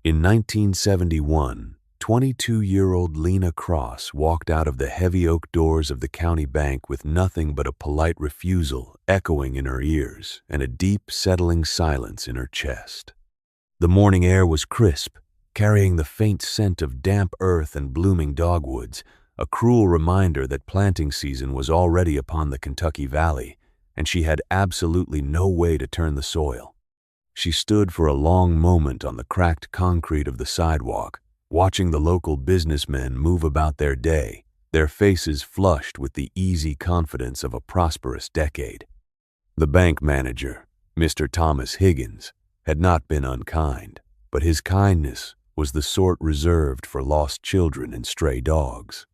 In 1971, 22-year-old Lena Cross walked out of the heavy oak doors of the county bank with nothing but a polite refusal echoing in her ears and a deep, settling silence in her chest. The morning air was crisp, carrying the faint scent of damp earth and blooming dogwoods, a cruel reminder that planting season was already upon the Kentucky Valley, and she had absolutely no way to turn the soil. She stood for a long moment on the cracked concrete of the sidewalk, watching the local businessmen move about their day, their faces flushed with the easy confidence of a prosperous decade. The bank manager, Mr. Thomas Higgins, had not been unkind, but his kindness was the sort reserved for lost children and stray dogs.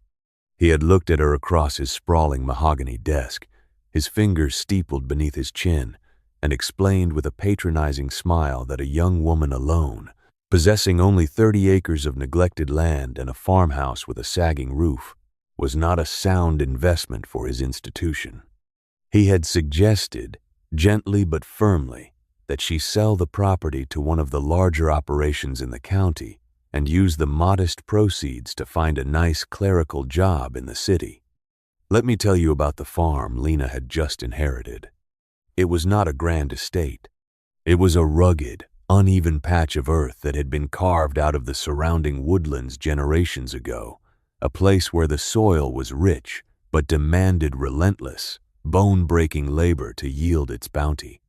He had looked at her across his sprawling mahogany desk, his fingers steepled beneath his chin, and explained with a patronizing smile that a young woman alone, possessing only 30 acres of neglected land and a farmhouse with a sagging roof, was not a sound investment for his institution. He had suggested, gently but firmly, that she sell the property to one of the larger operations in the county and use the modest proceeds to find a nice clerical job in the city. Let me tell you about the farm Lena had just inherited. It was not a grand estate. It was a rugged, uneven patch of earth that had been carved out of the surrounding woodlands generations ago, a place where the soil was rich but demanded relentless, bone-breaking labor to yield its bounty.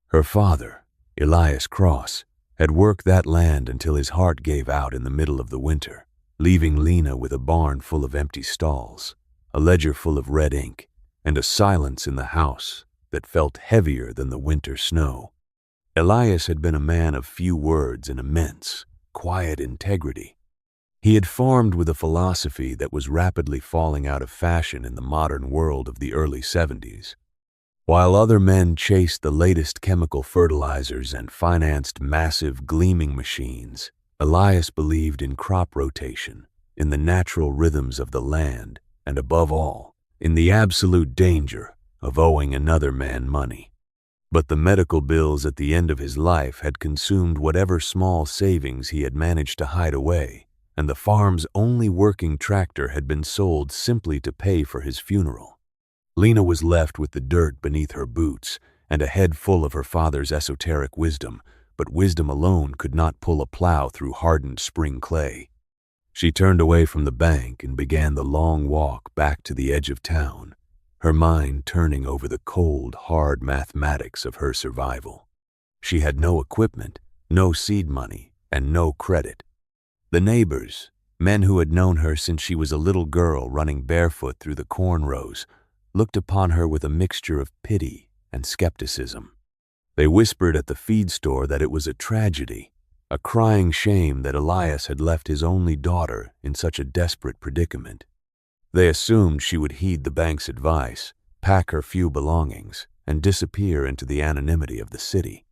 Her father, Elias Cross, had worked that land until his heart gave out in the middle of the winter, leaving Lena with a barn full of empty stalls, a ledger full of red ink, and a silence in the house that felt heavier than the winter snow. Elias had been a man of few words and immense, quiet integrity. He had farmed with a philosophy that was rapidly falling out of fashion in the modern world of the early 70s. While other men chased the latest chemical fertilizers and financed massive gleaming machines, Elias believed in crop rotation, in the natural rhythms of the land, and above all, in the absolute danger of owing another man money. But the medical bills at the end of his life had consumed whatever small savings he had managed to hide away, and the farm's only working tractor had been sold simply to pay for his funeral. Lena was left with the dirt beneath her boots and a head full of her father's esoteric wisdom, but wisdom alone could not pull a plow through hardened spring clay. She turned away from the bank and began the long walk back to the edge of town, her mind turning over the cold, hard mathematics of her survival. She had no equipment, no seed money, and no credit. The neighbors, men who had known her since she was a little girl running barefoot through the corn rows, looked upon her with a mixture of pity and skepticism. They whispered at the feed store that it was a tragedy, a crying shame that Elias had left his only daughter in such a desperate predicament. They assumed she would heed the bank's advice, pack her few belongings, and disappear into the anonymity of the city.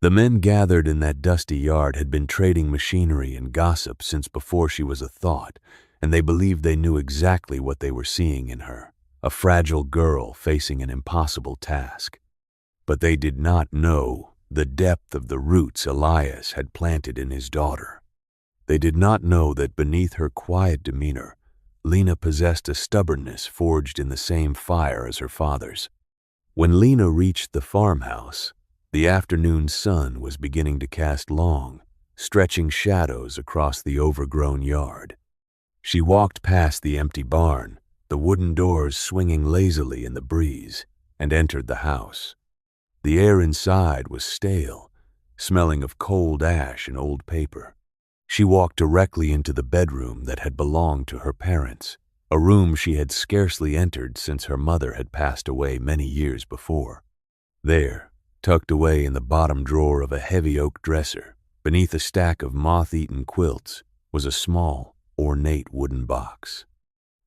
The men gathered in that dusty yard had been trading machinery and gossip since before she was a thought, and they believed they knew exactly what they were seeing in her, a fragile girl facing an impossible task. But they did not know the depth of the roots Elias had planted in his daughter. They did not know that beneath her quiet demeanor, Lena possessed a stubbornness forged in the same fire as her father's. When Lena reached the farmhouse, the afternoon sun was beginning to cast long, stretching shadows across the overgrown yard. She walked past the empty barn, the wooden doors swinging lazily in the breeze, and entered the house. The air inside was stale, smelling of cold ash and old paper. She walked directly into the bedroom that had belonged to her parents, a room she had scarcely entered since her mother had passed away many years before. There, tucked away in the bottom drawer of a heavy oak dresser, beneath a stack of moth-eaten quilts, was a small, ornate wooden box.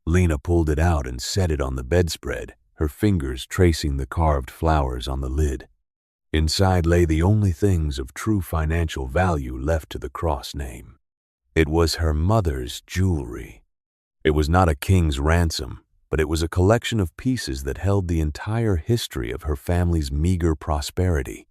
Lena pulled it out and set it on the bedspread, her fingers tracing the carved flowers on the lid. Inside lay the only things of true financial value left to the Cross name. It was her mother's jewelry. It was not a king's ransom, but it was a collection of pieces that held the entire history of her family's meager prosperity.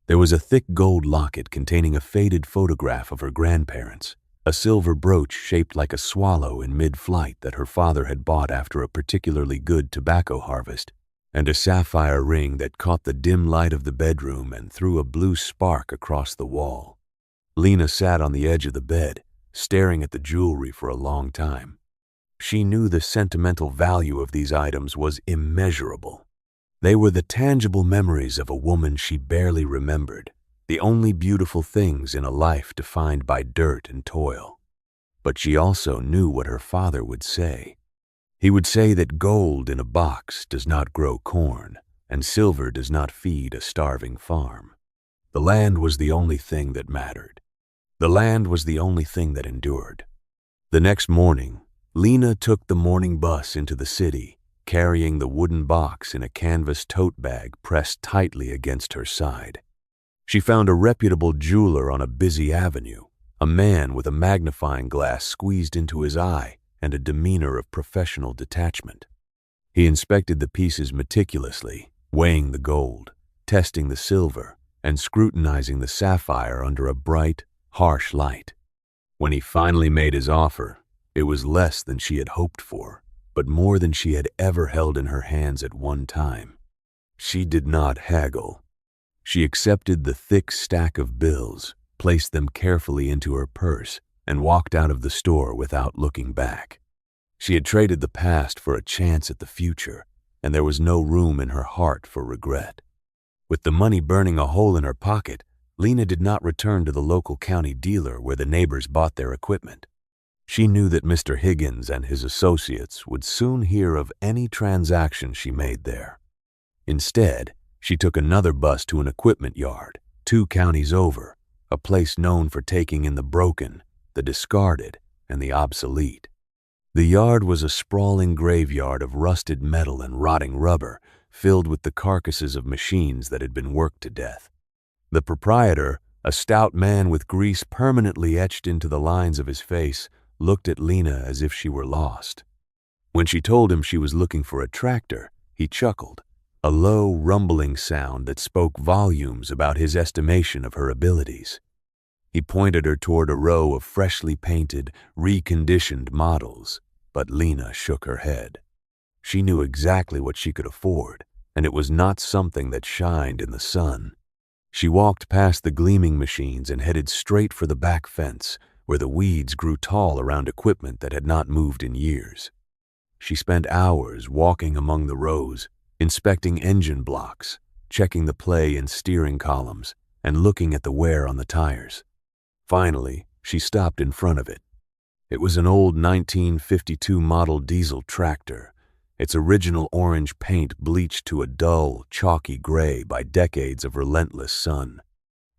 There was a thick gold locket containing a faded photograph of her grandparents, a silver brooch shaped like a swallow in mid-flight that her father had bought after a particularly good tobacco harvest, and a sapphire ring that caught the dim light of the bedroom and threw a blue spark across the wall. Lena sat on the edge of the bed, staring at the jewelry for a long time. She knew the sentimental value of these items was immeasurable. They were the tangible memories of a woman she barely remembered, the only beautiful things in a life defined by dirt and toil. But she also knew what her father would say. He would say that gold in a box does not grow corn, and silver does not feed a starving farm. The land was the only thing that mattered. The land was the only thing that endured. The next morning, Lena took the morning bus into the city, carrying the wooden box in a canvas tote bag pressed tightly against her side. She found a reputable jeweler on a busy avenue, a man with a magnifying glass squeezed into his eye and a demeanor of professional detachment. He inspected the pieces meticulously, weighing the gold, testing the silver, and scrutinizing the sapphire under a bright, harsh light. When he finally made his offer, it was less than she had hoped for, but more than she had ever held in her hands at one time. She did not haggle. She accepted the thick stack of bills, placed them carefully into her purse, and walked out of the store without looking back. She had traded the past for a chance at the future, and there was no room in her heart for regret. With the money burning a hole in her pocket, Lena did not return to the local county dealer where the neighbors bought their equipment. She knew that Mr. Higgins and his associates would soon hear of any transaction she made there. Instead, she took another bus to an equipment yard, 2 counties over, a place known for taking in the broken, the discarded, and the obsolete. The yard was a sprawling graveyard of rusted metal and rotting rubber, filled with the carcasses of machines that had been worked to death. The proprietor, a stout man with grease permanently etched into the lines of his face, looked at Lena as if she were lost. When she told him she was looking for a tractor, he chuckled, a low, rumbling sound that spoke volumes about his estimation of her abilities. He pointed her toward a row of freshly painted, reconditioned models, but Lena shook her head. She knew exactly what she could afford, and it was not something that shined in the sun. She walked past the gleaming machines and headed straight for the back fence, where the weeds grew tall around equipment that had not moved in years. She spent hours walking among the rows, inspecting engine blocks, checking the play and steering columns, and looking at the wear on the tires. Finally, she stopped in front of it. It was an old 1952 model diesel tractor, its original orange paint bleached to a dull, chalky gray by decades of relentless sun.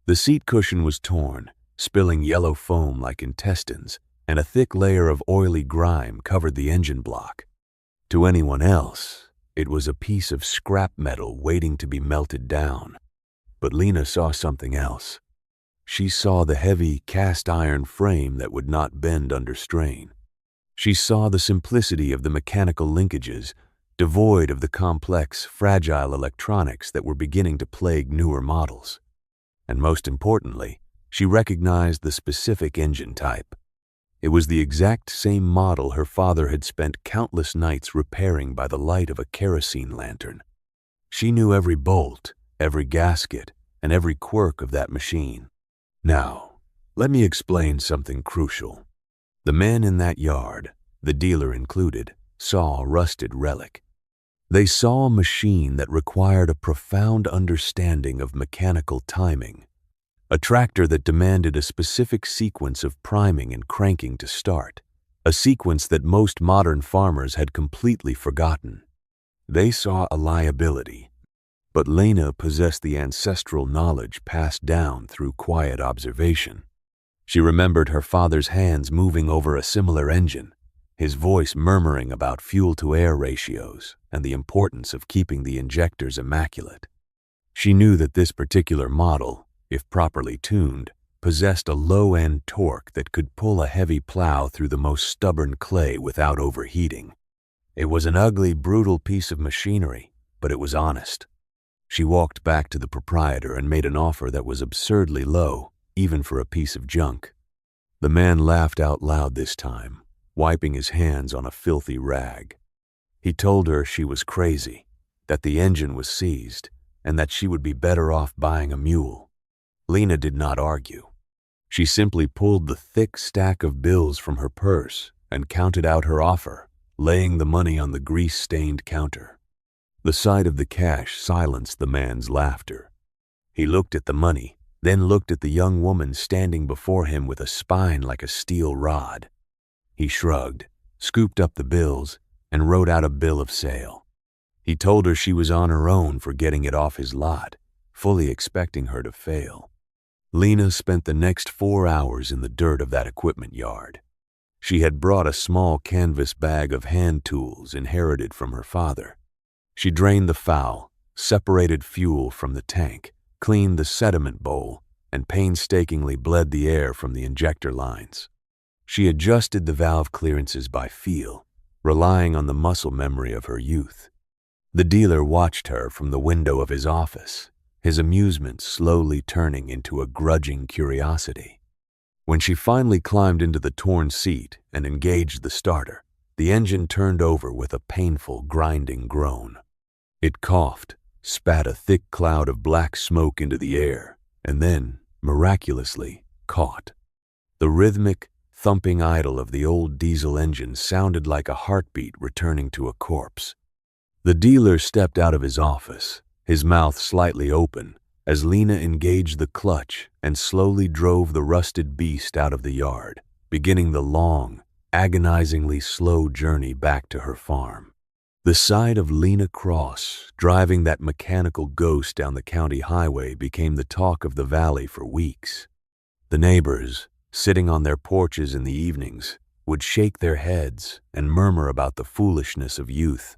The seat cushion was torn, spilling yellow foam like intestines, and a thick layer of oily grime covered the engine block. To anyone else, it was a piece of scrap metal waiting to be melted down. But Lena saw something else. She saw the heavy cast-iron frame that would not bend under strain. She saw the simplicity of the mechanical linkages, devoid of the complex, fragile electronics that were beginning to plague newer models. And most importantly, she recognized the specific engine type. It was the exact same model her father had spent countless nights repairing by the light of a kerosene lantern. She knew every bolt, every gasket, and every quirk of that machine. Now, let me explain something crucial. The men in that yard, the dealer included, saw a rusted relic. They saw a machine that required a profound understanding of mechanical timing, a tractor that demanded a specific sequence of priming and cranking to start, a sequence that most modern farmers had completely forgotten. They saw a liability, but Lena possessed the ancestral knowledge passed down through quiet observation. She remembered her father's hands moving over a similar engine, his voice murmuring about fuel-to-air ratios and the importance of keeping the injectors immaculate. She knew that this particular model, if properly tuned, possessed a low-end torque that could pull a heavy plow through the most stubborn clay without overheating. It was an ugly, brutal piece of machinery, but it was honest. She walked back to the proprietor and made an offer that was absurdly low, even for a piece of junk. The man laughed out loud this time, wiping his hands on a filthy rag. He told her she was crazy, that the engine was seized, and that she would be better off buying a mule. Lena did not argue. She simply pulled the thick stack of bills from her purse and counted out her offer, laying the money on the grease-stained counter. The sight of the cash silenced the man's laughter. He looked at the money, then looked at the young woman standing before him with a spine like a steel rod. He shrugged, scooped up the bills, and wrote out a bill of sale. He told her she was on her own for getting it off his lot, fully expecting her to fail. Lena spent the next 4 hours in the dirt of that equipment yard. She had brought a small canvas bag of hand tools inherited from her father. She drained the foul, separated fuel from the tank, cleaned the sediment bowl, and painstakingly bled the air from the injector lines. She adjusted the valve clearances by feel, relying on the muscle memory of her youth. The dealer watched her from the window of his office, his amusement slowly turning into a grudging curiosity. When she finally climbed into the torn seat and engaged the starter, the engine turned over with a painful, grinding groan. It coughed, spat a thick cloud of black smoke into the air, and then, miraculously, caught. The rhythmic, thumping idle of the old diesel engine sounded like a heartbeat returning to a corpse. The dealer stepped out of his office, his mouth slightly open, as Lena engaged the clutch and slowly drove the rusted beast out of the yard, beginning the long, agonizingly slow journey back to her farm. The sight of Lena Cross driving that mechanical ghost down the county highway became the talk of the valley for weeks. The neighbors, sitting on their porches in the evenings, would shake their heads and murmur about the foolishness of youth.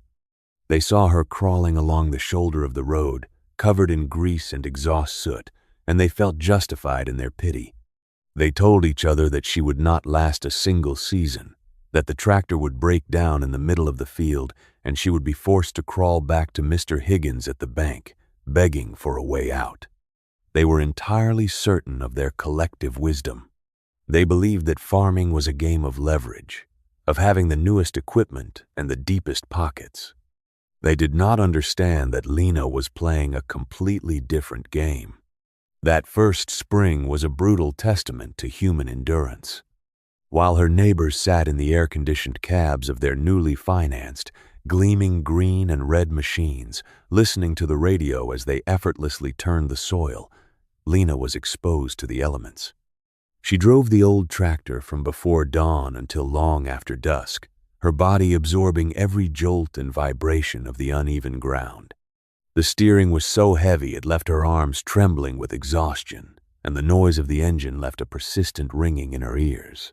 They saw her crawling along the shoulder of the road, covered in grease and exhaust soot, and they felt justified in their pity. They told each other that she would not last a single season, that the tractor would break down in the middle of the field, and she would be forced to crawl back to Mr. Higgins at the bank, begging for a way out. They were entirely certain of their collective wisdom. They believed that farming was a game of leverage, of having the newest equipment and the deepest pockets. They did not understand that Lena was playing a completely different game. That first spring was a brutal testament to human endurance. While her neighbors sat in the air-conditioned cabs of their newly financed, gleaming green and red machines, listening to the radio as they effortlessly turned the soil, Lena was exposed to the elements. She drove the old tractor from before dawn until long after dusk, her body absorbing every jolt and vibration of the uneven ground. The steering was so heavy it left her arms trembling with exhaustion, and the noise of the engine left a persistent ringing in her ears.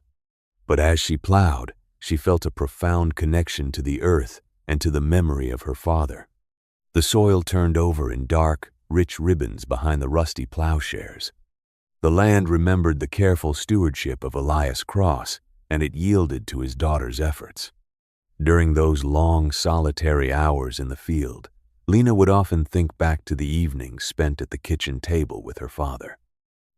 But as she plowed, she felt a profound connection to the earth and to the memory of her father. The soil turned over in dark, rich ribbons behind the rusty plowshares. The land remembered the careful stewardship of Elias Cross, and it yielded to his daughter's efforts. During those long, solitary hours in the field, Lena would often think back to the evenings spent at the kitchen table with her father.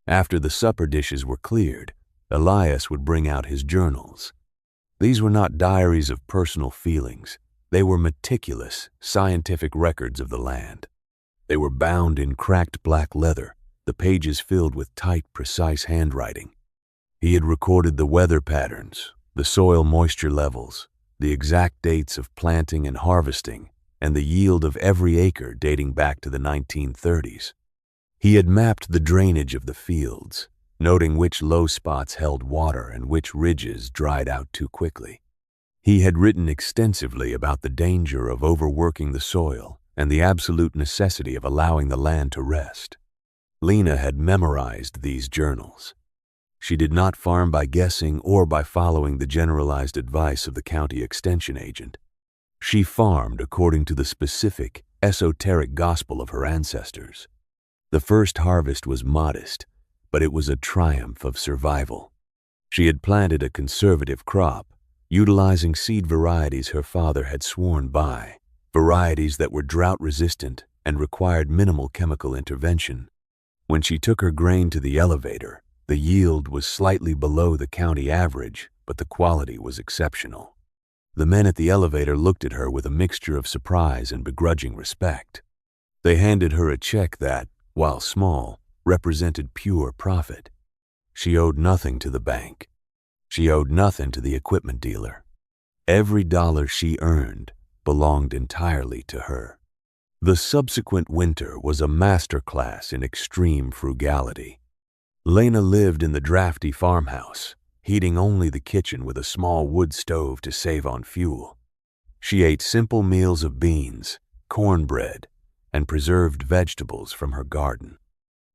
After the supper dishes were cleared, Elias would bring out his journals. These were not diaries of personal feelings. They were meticulous, scientific records of the land. They were bound in cracked black leather, the pages filled with tight, precise handwriting. He had recorded the weather patterns, the soil moisture levels, the exact dates of planting and harvesting, and the yield of every acre dating back to the 1930s. He had mapped the drainage of the fields, noting which low spots held water and which ridges dried out too quickly. He had written extensively about the danger of overworking the soil and the absolute necessity of allowing the land to rest. Lena had memorized these journals. She did not farm by guessing or by following the generalized advice of the county extension agent. She farmed according to the specific, esoteric gospel of her ancestors. The first harvest was modest, but it was a triumph of survival. She had planted a conservative crop, utilizing seed varieties her father had sworn by, varieties that were drought-resistant and required minimal chemical intervention. When she took her grain to the elevator, the yield was slightly below the county average, but the quality was exceptional. The men at the elevator looked at her with a mixture of surprise and begrudging respect. They handed her a check that, while small, represented pure profit. She owed nothing to the bank. She owed nothing to the equipment dealer. Every dollar she earned belonged entirely to her. The subsequent winter was a masterclass in extreme frugality. Lena lived in the drafty farmhouse, heating only the kitchen with a small wood stove to save on fuel. She ate simple meals of beans, cornbread, and preserved vegetables from her garden.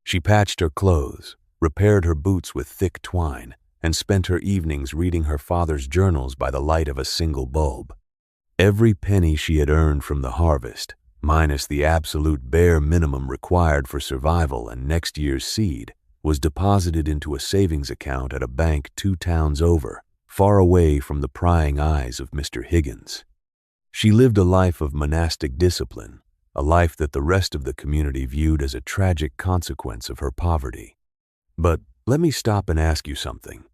She patched her clothes, repaired her boots with thick twine, and spent her evenings reading her father's journals by the light of a single bulb. Every penny she had earned from the harvest, minus the absolute bare minimum required for survival and next year's seed, was deposited into a savings account at a bank 2 towns over, far away from the prying eyes of Mr. Higgins. She lived a life of monastic discipline, a life that the rest of the community viewed as a tragic consequence of her poverty. But let me stop and ask you something.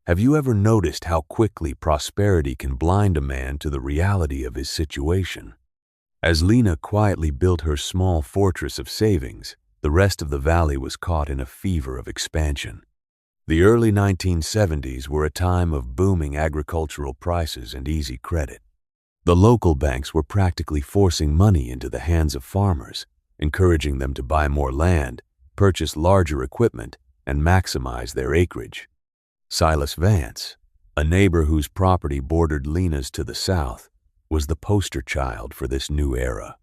Have you ever noticed how quickly prosperity can blind a man to the reality of his situation? As Lena quietly built her small fortress of savings, the rest of the valley was caught in a fever of expansion. The early 1970s were a time of booming agricultural prices and easy credit. The local banks were practically forcing money into the hands of farmers, encouraging them to buy more land, purchase larger equipment, and maximize their acreage. Silas Vance, a neighbor whose property bordered Lena's to the south, was the poster child for this new era.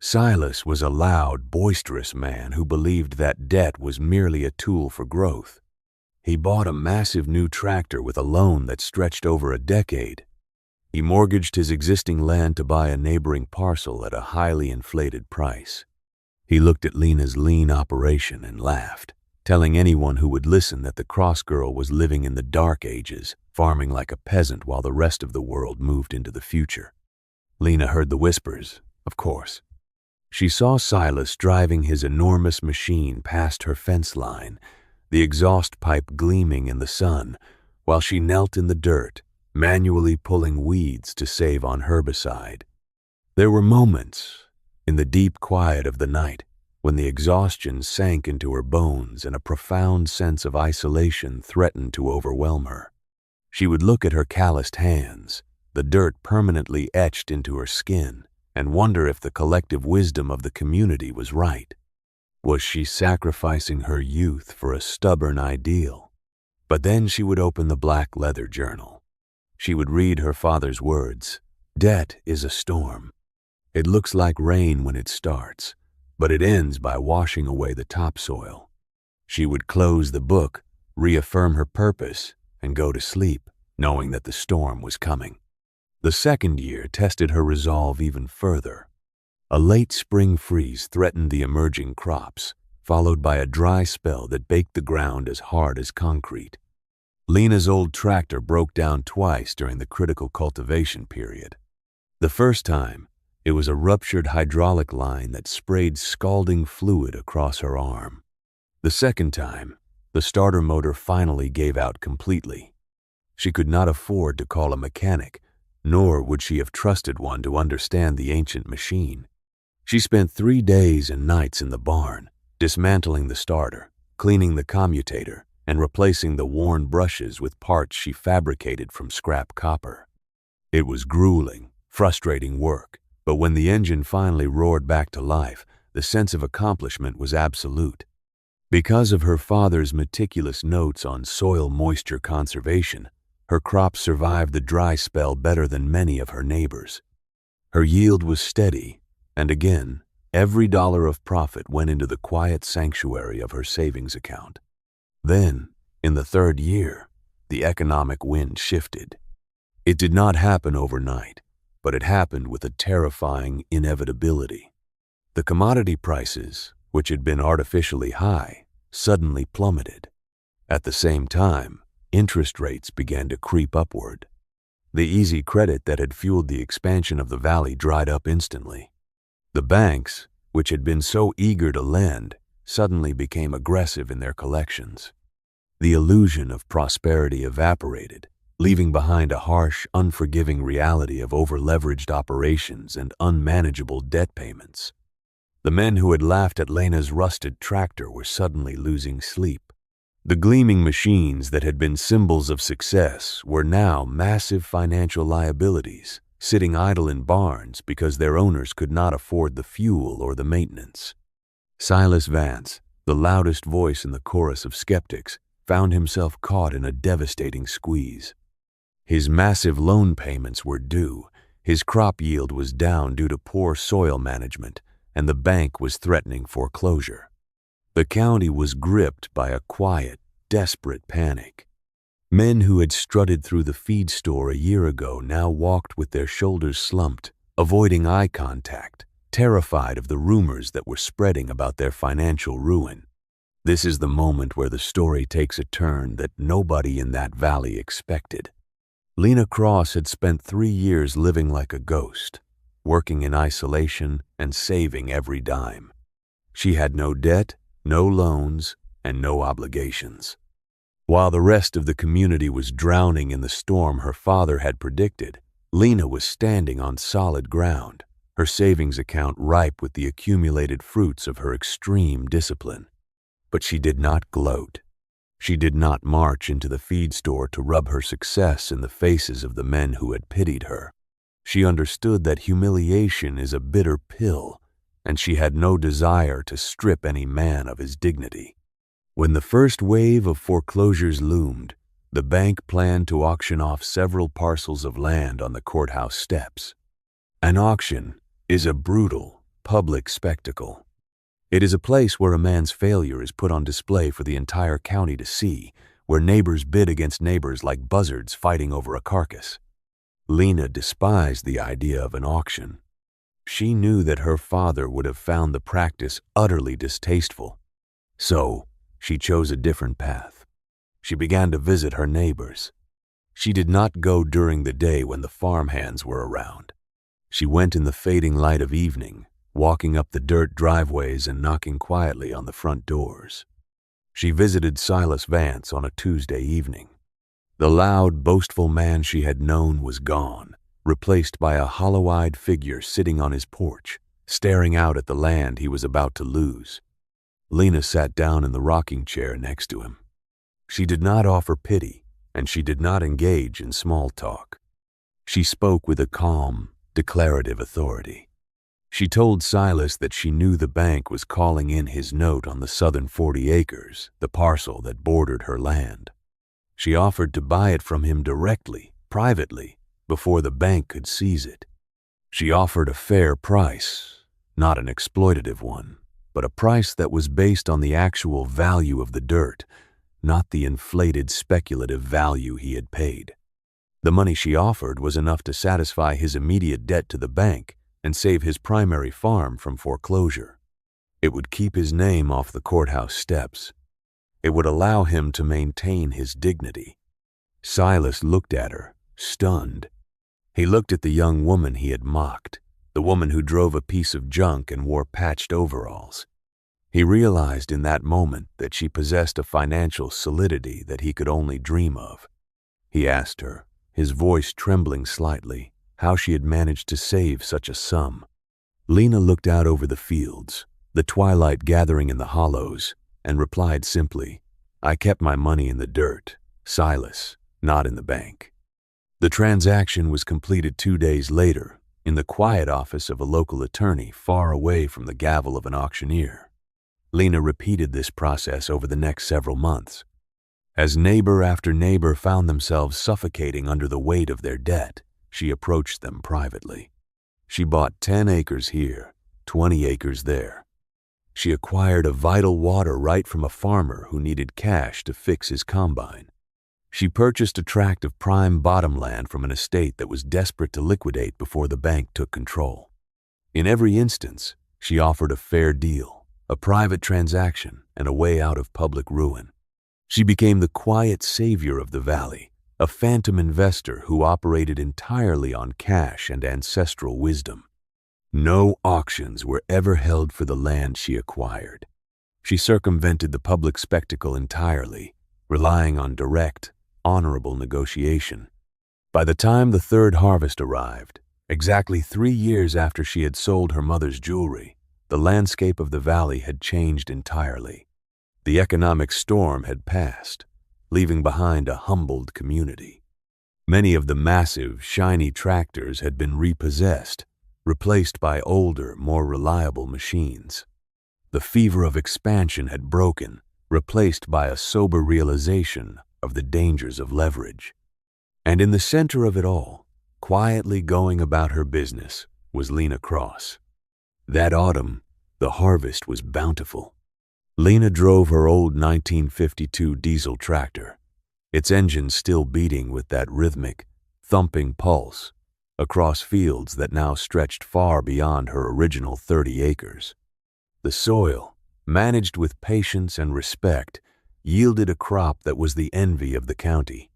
Silas was a loud, boisterous man who believed that debt was merely a tool for growth. He bought a massive new tractor with a loan that stretched over a decade. He mortgaged his existing land to buy a neighboring parcel at a highly inflated price. He looked at Lena's lean operation and laughed, telling anyone who would listen that the cross girl was living in the dark ages, farming like a peasant while the rest of the world moved into the future. Lena heard the whispers, of course. She saw Silas driving his enormous machine past her fence line, the exhaust pipe gleaming in the sun, while she knelt in the dirt, manually pulling weeds to save on herbicide. There were moments, in the deep quiet of the night, when the exhaustion sank into her bones and a profound sense of isolation threatened to overwhelm her. She would look at her calloused hands, the dirt permanently etched into her skin, and wonder if the collective wisdom of the community was right. Was she sacrificing her youth for a stubborn ideal? But then she would open the black leather journal. She would read her father's words, "Debt is a storm. It looks like rain when it starts, but it ends by washing away the topsoil." She would close the book, reaffirm her purpose, and go to sleep, knowing that the storm was coming. The second year tested her resolve even further. A late spring freeze threatened the emerging crops, followed by a dry spell that baked the ground as hard as concrete. Lena's old tractor broke down twice during the critical cultivation period. The first time, it was a ruptured hydraulic line that sprayed scalding fluid across her arm. The second time, the starter motor finally gave out completely. She could not afford to call a mechanic, nor would she have trusted one to understand the ancient machine. She spent 3 days and nights in the barn, dismantling the starter, cleaning the commutator, and replacing the worn brushes with parts she fabricated from scrap copper. It was grueling, frustrating work, but when the engine finally roared back to life, the sense of accomplishment was absolute. Because of her father's meticulous notes on soil moisture conservation, her crops survived the dry spell better than many of her neighbors. Her yield was steady, and again, every dollar of profit went into the quiet sanctuary of her savings account. Then, in the third year, the economic wind shifted. It did not happen overnight, but it happened with a terrifying inevitability. The commodity prices, which had been artificially high, suddenly plummeted. At the same time, interest rates began to creep upward. The easy credit that had fueled the expansion of the valley dried up instantly. The banks, which had been so eager to lend, suddenly became aggressive in their collections. The illusion of prosperity evaporated, leaving behind a harsh, unforgiving reality of over-leveraged operations and unmanageable debt payments. The men who had laughed at Lena's rusted tractor were suddenly losing sleep. The gleaming machines that had been symbols of success were now massive financial liabilities, sitting idle in barns because their owners could not afford the fuel or the maintenance. Silas Vance, the loudest voice in the chorus of skeptics, found himself caught in a devastating squeeze. His massive loan payments were due, his crop yield was down due to poor soil management, and the bank was threatening foreclosure. The county was gripped by a quiet, desperate panic. Men who had strutted through the feed store a year ago now walked with their shoulders slumped, avoiding eye contact, terrified of the rumors that were spreading about their financial ruin. This is the moment where the story takes a turn that nobody in that valley expected. Lena Cross had spent 3 years living like a ghost, working in isolation and saving every dime. She had no debt, no loans, and no obligations. While the rest of the community was drowning in the storm her father had predicted, Lena was standing on solid ground, her savings account ripe with the accumulated fruits of her extreme discipline. But she did not gloat. She did not march into the feed store to rub her success in the faces of the men who had pitied her. She understood that humiliation is a bitter pill, and she had no desire to strip any man of his dignity. When the first wave of foreclosures loomed, the bank planned to auction off several parcels of land on the courthouse steps. An auction is a brutal, public spectacle. It is a place where a man's failure is put on display for the entire county to see, where neighbors bid against neighbors like buzzards fighting over a carcass. Lena despised the idea of an auction. She knew that her father would have found the practice utterly distasteful. So, she chose a different path. She began to visit her neighbors. She did not go during the day when the farmhands were around. She went in the fading light of evening, walking up the dirt driveways and knocking quietly on the front doors. She visited Silas Vance on a Tuesday evening. The loud, boastful man she had known was gone, replaced by a hollow-eyed figure sitting on his porch, staring out at the land he was about to lose. Lena sat down in the rocking chair next to him. She did not offer pity, and she did not engage in small talk. She spoke with a calm, declarative authority. She told Silas that she knew the bank was calling in his note on the southern 40 acres, the parcel that bordered her land. She offered to buy it from him directly, privately, before the bank could seize it. She offered a fair price, not an exploitative one, but a price that was based on the actual value of the dirt, not the inflated speculative value he had paid. The money she offered was enough to satisfy his immediate debt to the bank and save his primary farm from foreclosure. It would keep his name off the courthouse steps. It would allow him to maintain his dignity. Silas looked at her, stunned. He looked at the young woman he had mocked, the woman who drove a piece of junk and wore patched overalls. He realized in that moment that she possessed a financial solidity that he could only dream of. He asked her, his voice trembling slightly, how she had managed to save such a sum. Lena looked out over the fields, the twilight gathering in the hollows, and replied simply, "I kept my money in the dirt, Silas, not in the bank." The transaction was completed 2 days later, in the quiet office of a local attorney far away from the gavel of an auctioneer. Lena repeated this process over the next several months. As neighbor after neighbor found themselves suffocating under the weight of their debt, she approached them privately. She bought 10 acres here, 20 acres there. She acquired a vital water right from a farmer who needed cash to fix his combine. She purchased a tract of prime bottomland from an estate that was desperate to liquidate before the bank took control. In every instance, she offered a fair deal, a private transaction, and a way out of public ruin. She became the quiet savior of the valley, a phantom investor who operated entirely on cash and ancestral wisdom. No auctions were ever held for the land she acquired. She circumvented the public spectacle entirely, relying on direct, honorable negotiation. By the time the third harvest arrived, exactly 3 years after she had sold her mother's jewelry, the landscape of the valley had changed entirely. The economic storm had passed, leaving behind a humbled community. Many of the massive, shiny tractors had been repossessed, replaced by older, more reliable machines. The fever of expansion had broken, replaced by a sober realization of the dangers of leverage. And in the center of it all, quietly going about her business, was Lena Cross. That autumn, the harvest was bountiful. Lena drove her old 1952 diesel tractor, its engine still beating with that rhythmic, thumping pulse, across fields that now stretched far beyond her original 30 acres. The soil, managed with patience and respect, yielded a crop that was the envy of the county.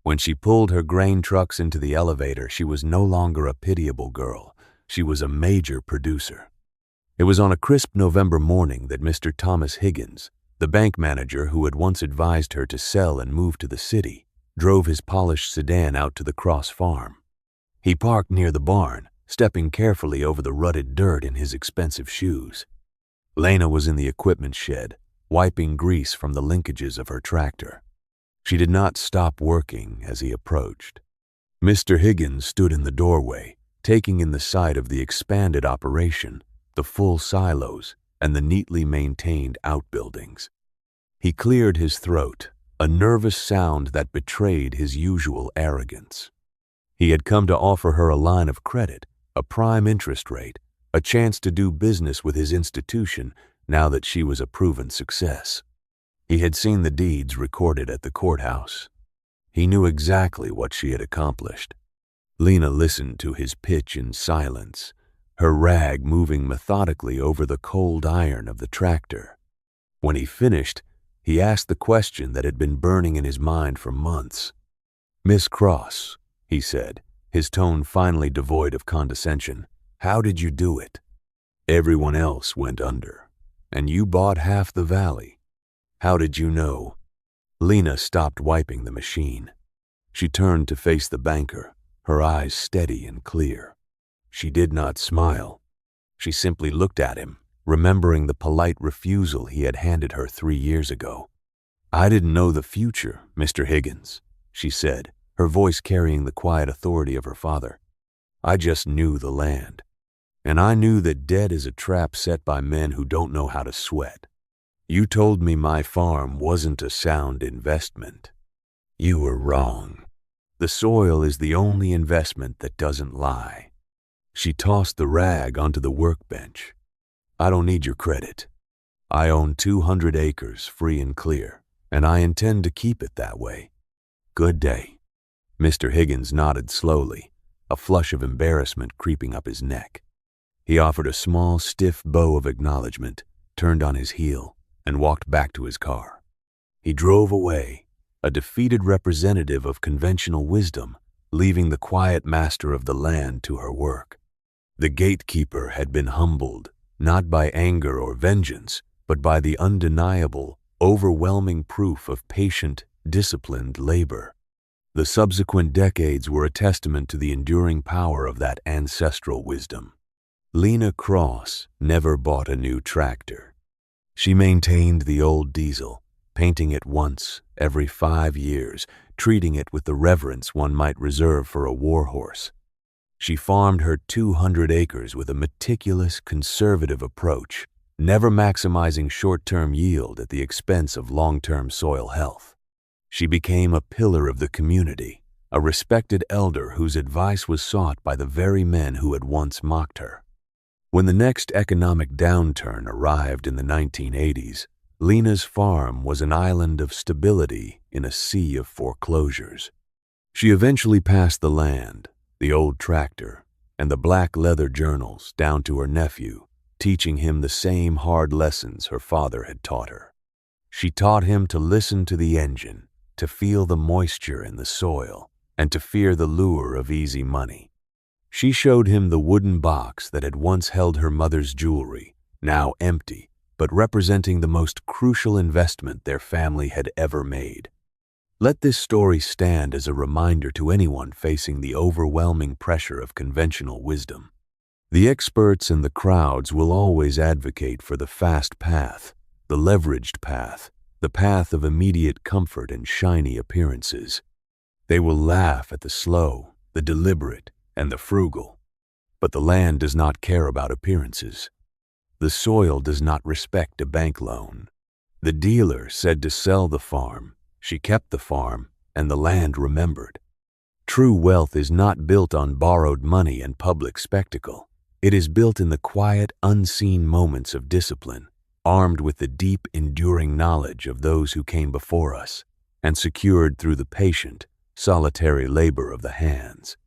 When she pulled her grain trucks into the elevator, she was no longer a pitiable girl. She was a major producer. It was on a crisp November morning that Mr. Thomas Higgins, the bank manager who had once advised her to sell and move to the city, drove his polished sedan out to the Cross farm. He parked near the barn, stepping carefully over the rutted dirt in his expensive shoes. Lena was in the equipment shed, wiping grease from the linkages of her tractor. She did not stop working as he approached. Mr. Higgins stood in the doorway, taking in the sight of the expanded operation, the full silos, and the neatly maintained outbuildings. He cleared his throat, a nervous sound that betrayed his usual arrogance. He had come to offer her a line of credit, a prime interest rate, a chance to do business with his institution now that she was a proven success. He had seen the deeds recorded at the courthouse. He knew exactly what she had accomplished. Lena listened to his pitch in silence, her rag moving methodically over the cold iron of the tractor. When he finished, he asked the question that had been burning in his mind for months. "Miss Cross," he said, his tone finally devoid of condescension, "how did you do it? Everyone else went under, and you bought half the valley. How did you know?" Lena stopped wiping the machine. She turned to face the banker, her eyes steady and clear. She did not smile. She simply looked at him, remembering the polite refusal he had handed her 3 years ago. "I didn't know the future, Mr. Higgins," she said, her voice carrying the quiet authority of her father. "I just knew the land. And I knew that debt is a trap set by men who don't know how to sweat. You told me my farm wasn't a sound investment. You were wrong. The soil is the only investment that doesn't lie." She tossed the rag onto the workbench. "I don't need your credit. I own 200 acres free and clear, and I intend to keep it that way. Good day." Mr. Higgins nodded slowly, a flush of embarrassment creeping up his neck. He offered a small, stiff bow of acknowledgement, turned on his heel, and walked back to his car. He drove away, a defeated representative of conventional wisdom, leaving the quiet master of the land to her work. The gatekeeper had been humbled, not by anger or vengeance, but by the undeniable, overwhelming proof of patient, disciplined labor. The subsequent decades were a testament to the enduring power of that ancestral wisdom. Lena Cross never bought a new tractor. She maintained the old diesel, painting it once every 5 years, treating it with the reverence one might reserve for a warhorse. She farmed her 200 acres with a meticulous, conservative approach, never maximizing short-term yield at the expense of long-term soil health. She became a pillar of the community, a respected elder whose advice was sought by the very men who had once mocked her. When the next economic downturn arrived in the 1980s, Lena's farm was an island of stability in a sea of foreclosures. She eventually passed the land, the old tractor, and the black leather journals down to her nephew, teaching him the same hard lessons her father had taught her. She taught him to listen to the engine, to feel the moisture in the soil, and to fear the lure of easy money. She showed him the wooden box that had once held her mother's jewelry, now empty, but representing the most crucial investment their family had ever made. Let this story stand as a reminder to anyone facing the overwhelming pressure of conventional wisdom. The experts and the crowds will always advocate for the fast path, the leveraged path, the path of immediate comfort and shiny appearances. They will laugh at the slow, the deliberate, and the frugal. But the land does not care about appearances. The soil does not respect a bank loan. The dealer said to sell the farm. She kept the farm, and the land remembered. True wealth is not built on borrowed money and public spectacle. It is built in the quiet, unseen moments of discipline, armed with the deep, enduring knowledge of those who came before us, and secured through the patient, solitary labor of the hands.